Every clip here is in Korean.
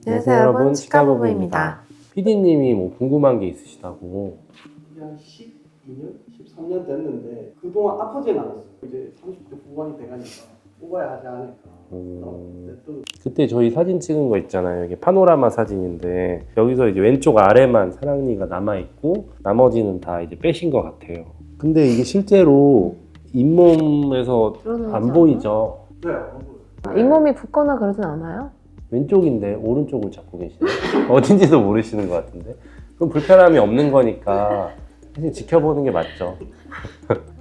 안녕하세요 여러분, 치과부부입니다. PD님이 뭐 궁금한 게 있으시다고. 한 12년? 13년 됐는데 그동안 아프진 않았어요. 이제 30대 후반이 돼가니까 뽑아야 하지 않을까. 또 그때 저희 사진 찍은 거 있잖아요. 이게 파노라마 사진인데 여기서 이제 왼쪽 아래만 사랑니가 남아있고 나머지는 다 이제 빼신 것 같아요. 근데 이게 실제로 잇몸에서 안 보이죠? 네, 잇몸이 붓거나 그러진 않아요? 왼쪽인데 오른쪽을 잡고 계시네요. 어딘지도 모르시는 것 같은데. 그럼 불편함이 없는 거니까 사실 지켜보는 게 맞죠.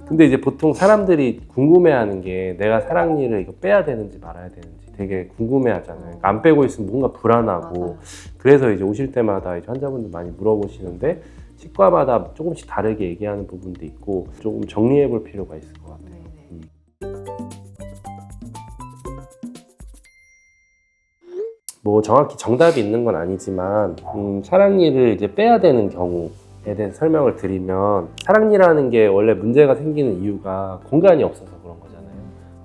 근데 이제 보통 사람들이 궁금해하는 게 내가 사랑니를 이거 빼야 되는지 말아야 되는지 되게 궁금해하잖아요. 그러니까 안 빼고 있으면 뭔가 불안하고. 맞아요. 그래서 이제 오실 때마다 이제 환자분들 많이 물어보시는데 치과마다 조금씩 다르게 얘기하는 부분도 있고 조금 정리해 볼 필요가 있을 것 같아요. 뭐 정확히 정답이 있는 건 아니지만 사랑니를 이제 빼야 되는 경우에 대해서 설명을 드리면, 사랑니라는 게 원래 문제가 생기는 이유가 공간이 없어서 그런 거잖아요.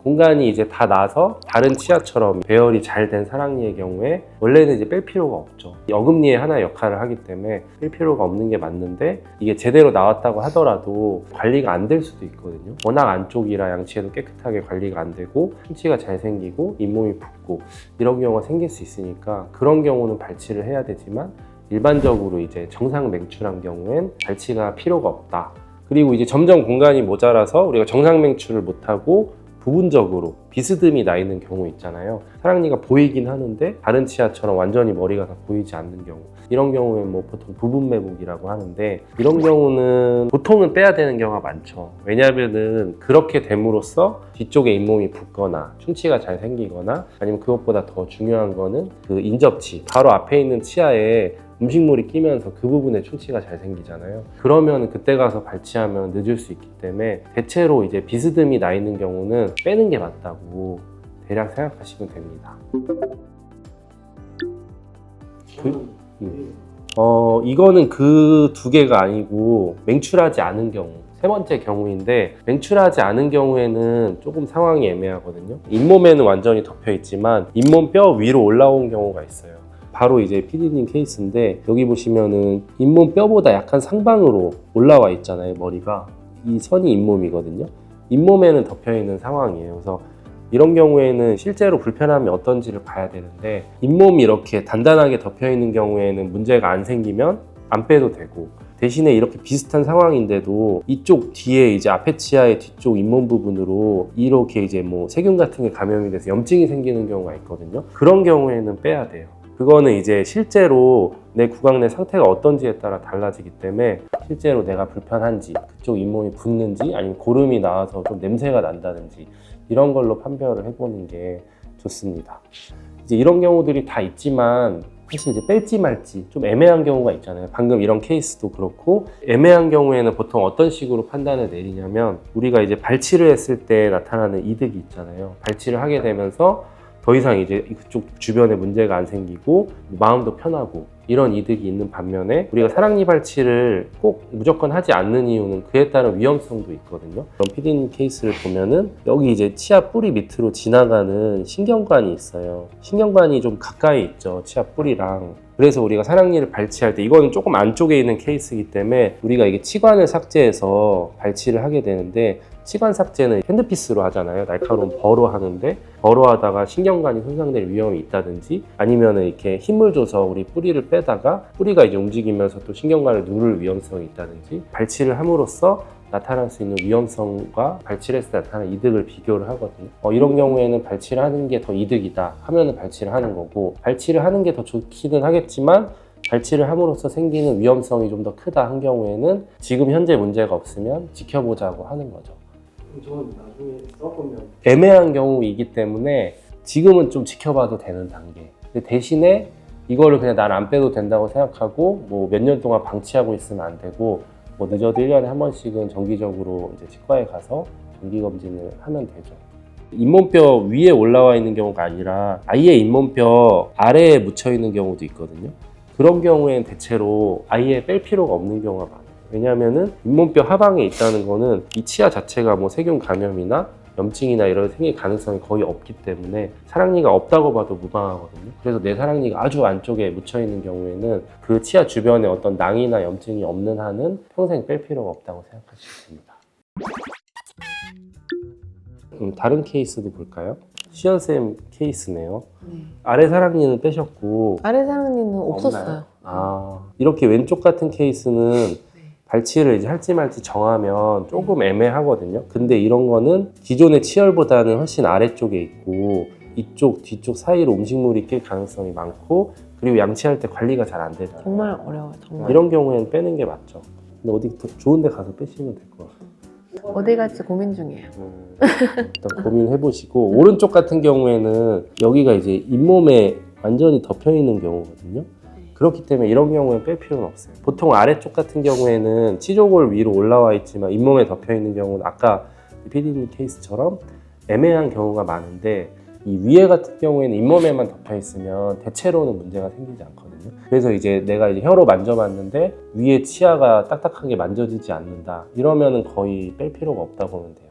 공간이 이제 다 나서 다른 치아처럼 배열이 잘 된 사랑니의 경우에 원래는 이제 뺄 필요가 없죠. 어금니의 하나의 역할을 하기 때문에 뺄 필요가 없는 게 맞는데, 이게 제대로 나왔다고 하더라도 관리가 안 될 수도 있거든요. 워낙 안쪽이라 양치에도 깨끗하게 관리가 안 되고 충치가 잘 생기고 잇몸이 붓고 이런 경우가 생길 수 있으니까, 그런 경우는 발치를 해야 되지만 일반적으로 이제 정상 맹출한 경우엔 발치가 필요가 없다. 그리고 이제 점점 공간이 모자라서 우리가 정상 맹출을 못하고 부분적으로 비스듬히 나 있는 경우 있잖아요. 사랑니가 보이긴 하는데 다른 치아처럼 완전히 머리가 다 보이지 않는 경우, 이런 경우엔 뭐 보통 부분 매복이라고 하는데, 이런 경우는 보통은 빼야 되는 경우가 많죠. 왜냐하면은 그렇게 됨으로써 뒤쪽에 잇몸이 붓거나 충치가 잘 생기거나, 아니면 그것보다 더 중요한 거는 그 인접치, 바로 앞에 있는 치아에 음식물이 끼면서 그 부분에 충치가 잘 생기잖아요. 그러면 그때 가서 발치하면 늦을 수 있기 때문에 대체로 이제 비스듬히 나 있는 경우는 빼는 게 맞다고 대략 생각하시면 됩니다. 이거는 그 두 개가 아니고 맹출하지 않은 경우, 세 번째 경우인데, 맹출하지 않은 경우에는 조금 상황이 애매하거든요. 잇몸에는 완전히 덮여 있지만 잇몸 뼈 위로 올라온 경우가 있어요. 바로 이제 PD님 케이스인데, 여기 보시면은 잇몸 뼈보다 약간 상방으로 올라와 있잖아요, 머리가. 이 선이 잇몸이거든요. 잇몸에는 덮여 있는 상황이에요. 그래서 이런 경우에는 실제로 불편함이 어떤지를 봐야 되는데, 잇몸이 이렇게 단단하게 덮여 있는 경우에는 문제가 안 생기면 안 빼도 되고, 대신에 이렇게 비슷한 상황인데도 이쪽 뒤에 이제 앞에 치아의 뒤쪽 잇몸 부분으로 이렇게 이제 뭐 세균 같은 게 감염이 돼서 염증이 생기는 경우가 있거든요. 그런 경우에는 빼야 돼요. 그거는 이제 실제로 내 구강 내 상태가 어떤지에 따라 달라지기 때문에, 실제로 내가 불편한지, 그쪽 잇몸이 붓는지, 아니면 고름이 나와서 좀 냄새가 난다든지, 이런 걸로 판별을 해보는 게 좋습니다. 이제 이런 경우들이 다 있지만 사실 이제 뺄지 말지 좀 애매한 경우가 있잖아요. 방금 이런 케이스도 그렇고, 애매한 경우에는 보통 어떤 식으로 판단을 내리냐면, 우리가 이제 발치를 했을 때 나타나는 이득이 있잖아요. 발치를 하게 되면서 더 이상 이제 그쪽 주변에 문제가 안 생기고 마음도 편하고 이런 이득이 있는 반면에, 우리가 사랑니 발치를 꼭 무조건 하지 않는 이유는 그에 따른 위험성도 있거든요. 그럼 PD님 케이스를 보면은 여기 이제 치아 뿌리 밑으로 지나가는 신경관이 있어요. 신경관이 좀 가까이 있죠, 치아 뿌리랑. 그래서 우리가 사랑니를 발치할 때, 이거는 조금 안쪽에 있는 케이스이기 때문에 우리가 이게 치관을 삭제해서 발치를 하게 되는데, 치관 삭제는 핸드피스로 하잖아요. 날카로운 버로 하는데, 버로 하다가 신경관이 손상될 위험이 있다든지, 아니면 이렇게 힘을 줘서 우리 뿌리를 빼다가 뿌리가 이제 움직이면서 또 신경관을 누를 위험성이 있다든지, 발치를 함으로써 나타날 수 있는 위험성과 발치를 했을 때 나타나는 이득을 비교를 하거든요. 이런 경우에는 발치를 하는 게 더 이득이다 하면은 발치를 하는 거고, 발치를 하는 게 더 좋기는 하겠지만 발치를 함으로써 생기는 위험성이 좀 더 크다 한 경우에는 지금 현재 문제가 없으면 지켜보자고 하는 거죠. 저는 나중에 써보면 애매한 경우이기 때문에 지금은 좀 지켜봐도 되는 단계. 근데 대신에 이거를 그냥 난 안 빼도 된다고 생각하고 뭐 몇 년 동안 방치하고 있으면 안 되고, 뭐 늦어도 1년에 한 번씩은 정기적으로 이제 치과에 가서 정기검진을 하면 되죠. 잇몸뼈 위에 올라와 있는 경우가 아니라 아예 잇몸뼈 아래에 묻혀 있는 경우도 있거든요. 그런 경우에는 대체로 아예 뺄 필요가 없는 경우가 많아요. 왜냐하면은 잇몸뼈 하방에 있다는 거는 이 치아 자체가 뭐 세균 감염이나 염증이나 이런 생길 가능성이 거의 없기 때문에 사랑니가 없다고 봐도 무방하거든요. 그래서 내 사랑니가 아주 안쪽에 묻혀 있는 경우에는 그 치아 주변에 어떤 낭이나 염증이 없는 한은 평생 뺄 필요가 없다고 생각할 수 있습니다. 다른 케이스도 볼까요? 시연쌤 케이스네요. 네. 아래 사랑니는 빼셨고 아래 사랑니는 없었어요. 없나요? 이렇게 왼쪽 같은 케이스는 발치를 이제 할지 말지 정하면 조금 애매하거든요. 근데 이런 거는 기존의 치열보다는 훨씬 아래쪽에 있고 이쪽 뒤쪽 사이로 음식물이 낄 가능성이 많고 그리고 양치할 때 관리가 잘 안 되잖아요. 정말 어려워요. 정말. 이런 경우에는 빼는 게 맞죠. 근데 어디 더 좋은 데 가서 빼시면 될 것 같아요. 어디 갈지 고민 중이에요. 일단 고민해보시고 오른쪽 같은 경우에는 여기가 이제 잇몸에 완전히 덮여 있는 경우거든요. 그렇기 때문에 이런 경우에는 뺄 필요는 없어요. 보통 아래쪽 같은 경우에는 치조골 위로 올라와 있지만 잇몸에 덮여 있는 경우는 아까 PD님 케이스처럼 애매한 경우가 많은데 이 위에 같은 경우에는 잇몸에만 덮여 있으면 대체로는 문제가 생기지 않거든요. 그래서 이제 내가 이제 혀로 만져봤는데 위에 치아가 딱딱하게 만져지지 않는다. 이러면은 거의 뺄 필요가 없다고 보면 돼요.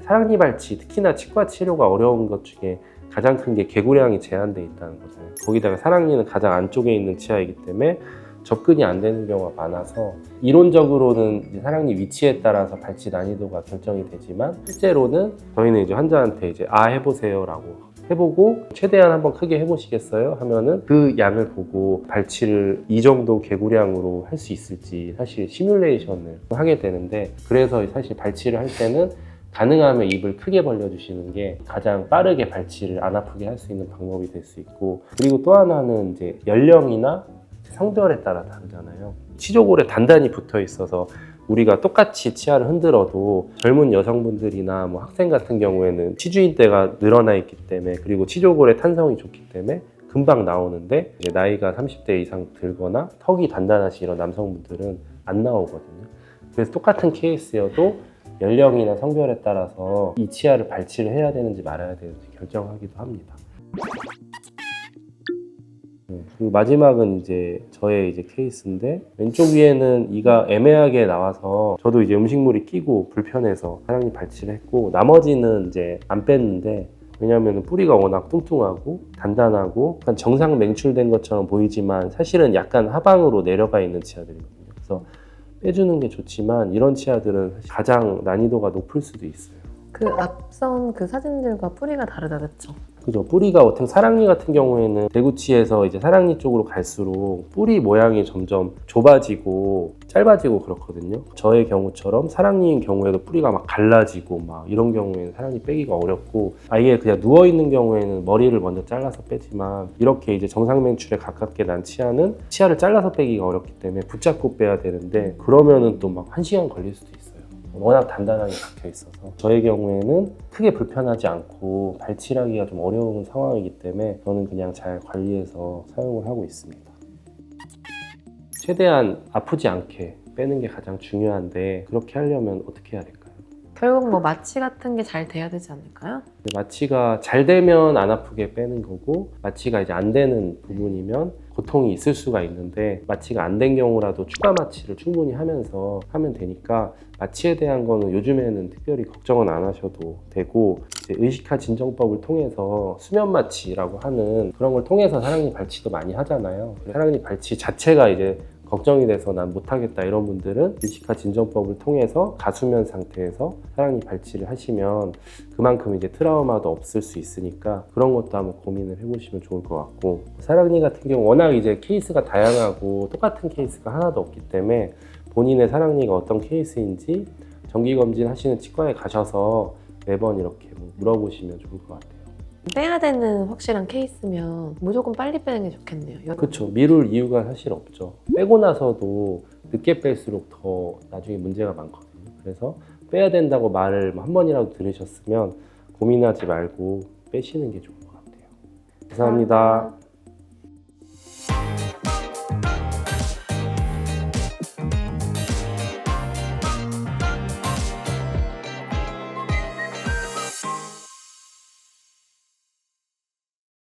사랑니 발치, 특히나 치과 치료가 어려운 것 중에 가장 큰 게 개구량이 제한돼 있다는 거잖아요. 거기다가 사랑니는 가장 안쪽에 있는 치아이기 때문에 접근이 안 되는 경우가 많아서 이론적으로는 이제 사랑니 위치에 따라서 발치 난이도가 결정이 되지만 실제로는 저희는 이제 환자한테 이제 해보세요라고 해보고 최대한 한번 크게 해보시겠어요? 하면은 그 양을 보고 발치를 이 정도 개구량으로 할 수 있을지 사실 시뮬레이션을 하게 되는데 그래서 사실 발치를 할 때는 가능하면 입을 크게 벌려주시는 게 가장 빠르게 발치를 안 아프게 할 수 있는 방법이 될 수 있고 그리고 또 하나는 이제 연령이나 성별에 따라 다르잖아요. 치조골에 단단히 붙어 있어서 우리가 똑같이 치아를 흔들어도 젊은 여성분들이나 뭐 학생 같은 경우에는 치주인대가 늘어나 있기 때문에 그리고 치조골의 탄성이 좋기 때문에 금방 나오는데 이제 나이가 30대 이상 들거나 턱이 단단하신 이런 남성분들은 안 나오거든요. 그래서 똑같은 케이스여도 연령이나 성별에 따라서 이 치아를 발치를 해야 되는지 말아야 되는지 결정하기도 합니다. 그리고 마지막은 이제 저의 이제 케이스인데 왼쪽 위에는 이가 애매하게 나와서 저도 이제 음식물이 끼고 불편해서 사랑니 발치를 했고 나머지는 이제 안 뺐는데 왜냐하면 뿌리가 워낙 뚱뚱하고 단단하고 약간 정상 맹출된 것처럼 보이지만 사실은 약간 하방으로 내려가 있는 치아들이거든요. 그래서 빼주는 게 좋지만 이런 치아들은 사실 가장 난이도가 높을 수도 있어요. 그 앞선 그 사진들과 뿌리가 다르다 그랬죠? 그죠. 뿌리가 어떻게 사랑니 같은 경우에는 대구치에서 이제 사랑니 쪽으로 갈수록 뿌리 모양이 점점 좁아지고 짧아지고 그렇거든요. 저의 경우처럼 사랑니인 경우에도 뿌리가 막 갈라지고 막 이런 경우에는 사랑니 빼기가 어렵고 아예 그냥 누워 있는 경우에는 머리를 먼저 잘라서 빼지만 이렇게 이제 정상 맹출에 가깝게 난 치아는 치아를 잘라서 빼기가 어렵기 때문에 붙잡고 빼야 되는데 그러면은 또 막 1시간 걸릴 수도 있어요. 워낙 단단하게 박혀 있어서 저의 경우에는 크게 불편하지 않고 발치하기가 좀 어려운 상황이기 때문에 저는 그냥 잘 관리해서 사용을 하고 있습니다. 최대한 아프지 않게 빼는 게 가장 중요한데 그렇게 하려면 어떻게 해야 될까요? 결국 뭐 마취 같은 게 잘 돼야 되지 않을까요? 마취가 잘 되면 안 아프게 빼는 거고 마취가 이제 안 되는 부분이면 고통이 있을 수가 있는데 마취가 안 된 경우라도 추가 마취를 충분히 하면서 하면 되니까 마취에 대한 거는 요즘에는 특별히 걱정은 안 하셔도 되고 이제 의식화 진정법을 통해서 수면 마취라고 하는 그런 걸 통해서 사랑니 발치도 많이 하잖아요. 사랑니 발치 자체가 이제 걱정이 돼서 난 못하겠다 이런 분들은 의식화 진정법을 통해서 가수면 상태에서 사랑니 발치를 하시면 그만큼 이제 트라우마도 없을 수 있으니까 그런 것도 한번 고민을 해보시면 좋을 것 같고 사랑니 같은 경우 워낙 이제 케이스가 다양하고 똑같은 케이스가 하나도 없기 때문에 본인의 사랑니가 어떤 케이스인지 정기검진 하시는 치과에 가셔서 매번 이렇게 물어보시면 좋을 것 같아요. 빼야 되는 확실한 케이스면 무조건 빨리 빼는 게 좋겠네요. 그렇죠. 미룰 이유가 사실 없죠. 빼고 나서도 늦게 뺄수록 더 나중에 문제가 많거든요. 그래서 빼야 된다고 말을 한 번이라도 들으셨으면 고민하지 말고 빼시는 게 좋을 것 같아요. 감사합니다.